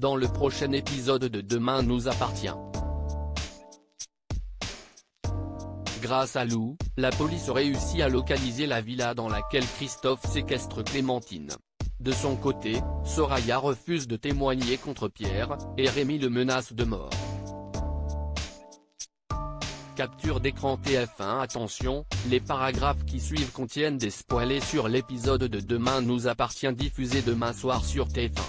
dans le prochain épisode de Demain nous appartient. Grâce à Lou, la police réussit à localiser la villa dans laquelle Christophe séquestre Clémentine. De son côté, Soraya refuse de témoigner contre Pierre, et Rémi le menace de mort. Capture d'écran TF1. Attention, les paragraphes qui suivent contiennent des spoilers sur l'épisode de Demain nous appartient diffusé demain soir sur TF1.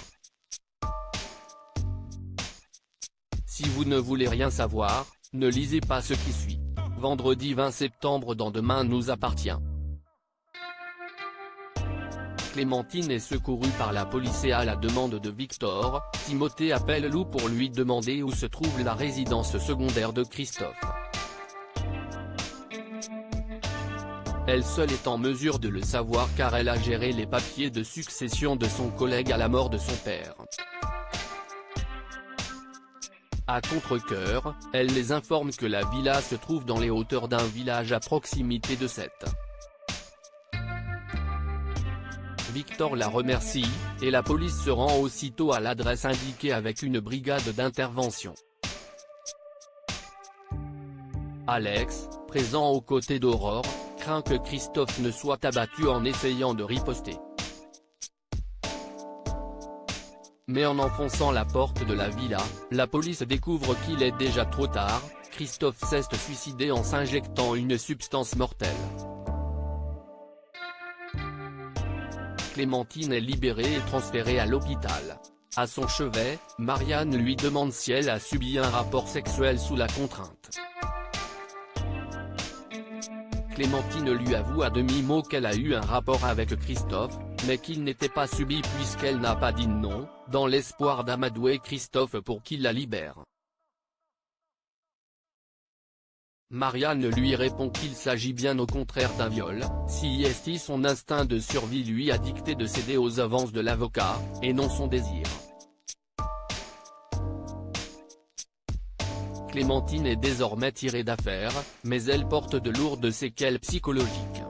Si vous ne voulez rien savoir, ne lisez pas ce qui suit. Vendredi 20 septembre dans Demain nous appartient. Clémentine est secourue par la police et à la demande de Victor, Timothée appelle Lou pour lui demander où se trouve la résidence secondaire de Christophe. Elle seule est en mesure de le savoir car elle a géré les papiers de succession de son collègue à la mort de son père. À contre-cœur, elle les informe que la villa se trouve dans les hauteurs d'un village à proximité de cette. Victor la remercie, et la police se rend aussitôt à l'adresse indiquée avec une brigade d'intervention. Alex, présent aux côtés d'Aurore, craint que Christophe ne soit abattu en essayant de riposter. Mais en enfonçant la porte de la villa, la police découvre qu'il est déjà trop tard, Christophe s'est suicidé en s'injectant une substance mortelle. Clémentine est libérée et transférée à l'hôpital. À son chevet, Marianne lui demande si elle a subi un rapport sexuel sous la contrainte. Clémentine lui avoue à demi-mot qu'elle a eu un rapport avec Christophe, mais qu'il n'était pas subi puisqu'elle n'a pas dit non, dans l'espoir d'amadouer Christophe pour qu'il la libère. Marianne lui répond qu'il s'agit bien au contraire d'un viol, si son instinct de survie lui a dicté de céder aux avances de l'avocat, et non son désir. Clémentine est désormais tirée d'affaire, mais elle porte de lourdes séquelles psychologiques.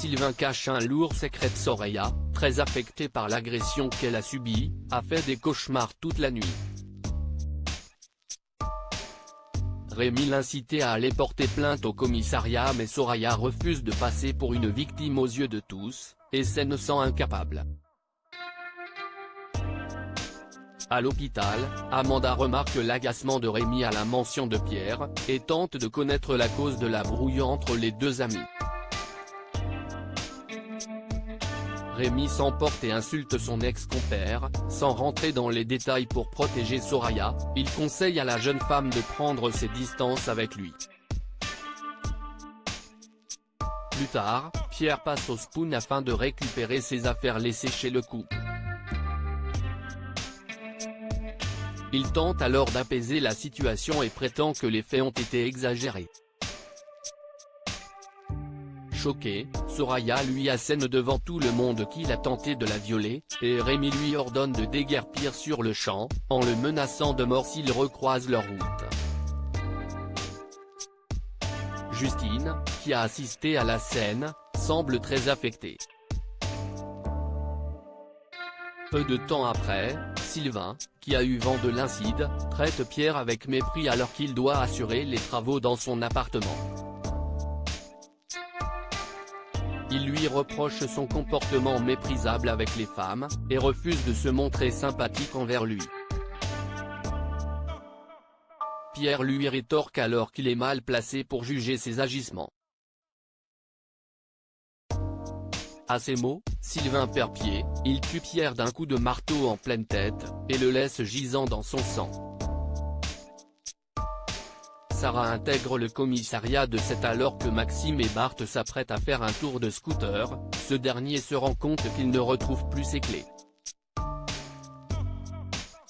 Sylvain cache un lourd secret. Soraya, très affectée par l'agression qu'elle a subie, a fait des cauchemars toute la nuit. Rémi l'incitait à aller porter plainte au commissariat mais Soraya refuse de passer pour une victime aux yeux de tous, et se sent incapable. À l'hôpital, Amanda remarque l'agacement de Rémi à la mention de Pierre, et tente de connaître la cause de la brouille entre les deux amis. Rémi s'emporte et insulte son ex-compère, sans rentrer dans les détails pour protéger Soraya, il conseille à la jeune femme de prendre ses distances avec lui. Plus tard, Pierre passe au spoon afin de récupérer ses affaires laissées chez le couple. Il tente alors d'apaiser la situation et prétend que les faits ont été exagérés. Choquée, Soraya lui assène devant tout le monde qu'il a tenté de la violer, et Rémi lui ordonne de déguerpir sur le champ, en le menaçant de mort s'ils recroisent leur route. Justine, qui a assisté à la scène, semble très affectée. Peu de temps après, Sylvain, qui a eu vent de l'incident, traite Pierre avec mépris alors qu'il doit assurer les travaux dans son appartement. Il lui reproche son comportement méprisable avec les femmes, et refuse de se montrer sympathique envers lui. Pierre lui rétorque alors qu'il est mal placé pour juger ses agissements. À ces mots, Sylvain perd pied, il tue Pierre d'un coup de marteau en pleine tête, et le laisse gisant dans son sang. Sarah intègre le commissariat de Sète alors que Maxime et Bart s'apprêtent à faire un tour de scooter, ce dernier se rend compte qu'il ne retrouve plus ses clés.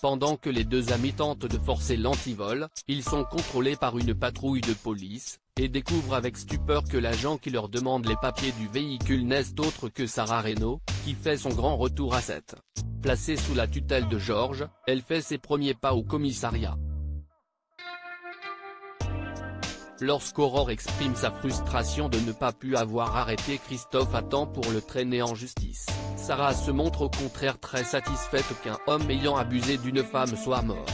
Pendant que les deux amis tentent de forcer l'antivol, ils sont contrôlés par une patrouille de police, et découvrent avec stupeur que l'agent qui leur demande les papiers du véhicule n'est autre que Sarah Reynaud, qui fait son grand retour à Sète. Placée sous la tutelle de Georges, elle fait ses premiers pas au commissariat. Lorsqu'Aurore exprime sa frustration de ne pas pu avoir arrêté Christophe à temps pour le traîner en justice, Sarah se montre au contraire très satisfaite qu'un homme ayant abusé d'une femme soit mort.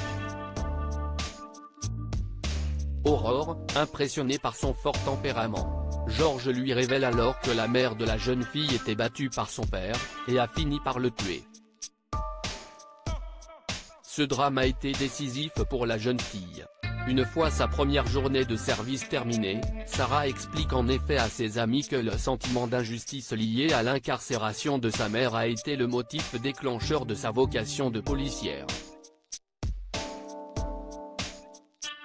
Aurore, impressionnée par son fort tempérament, Georges lui révèle alors que la mère de la jeune fille était battue par son père, et a fini par le tuer. Ce drame a été décisif pour la jeune fille. Une fois sa première journée de service terminée, Sarah explique en effet à ses amis que le sentiment d'injustice lié à l'incarcération de sa mère a été le motif déclencheur de sa vocation de policière.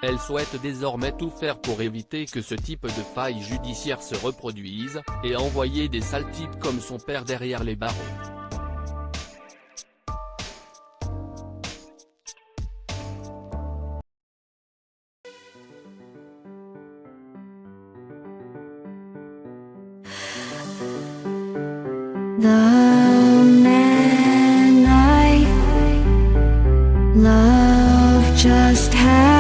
Elle souhaite désormais tout faire pour éviter que ce type de faille judiciaire se reproduise, et envoyer des sales types comme son père derrière les barreaux. The man I love just had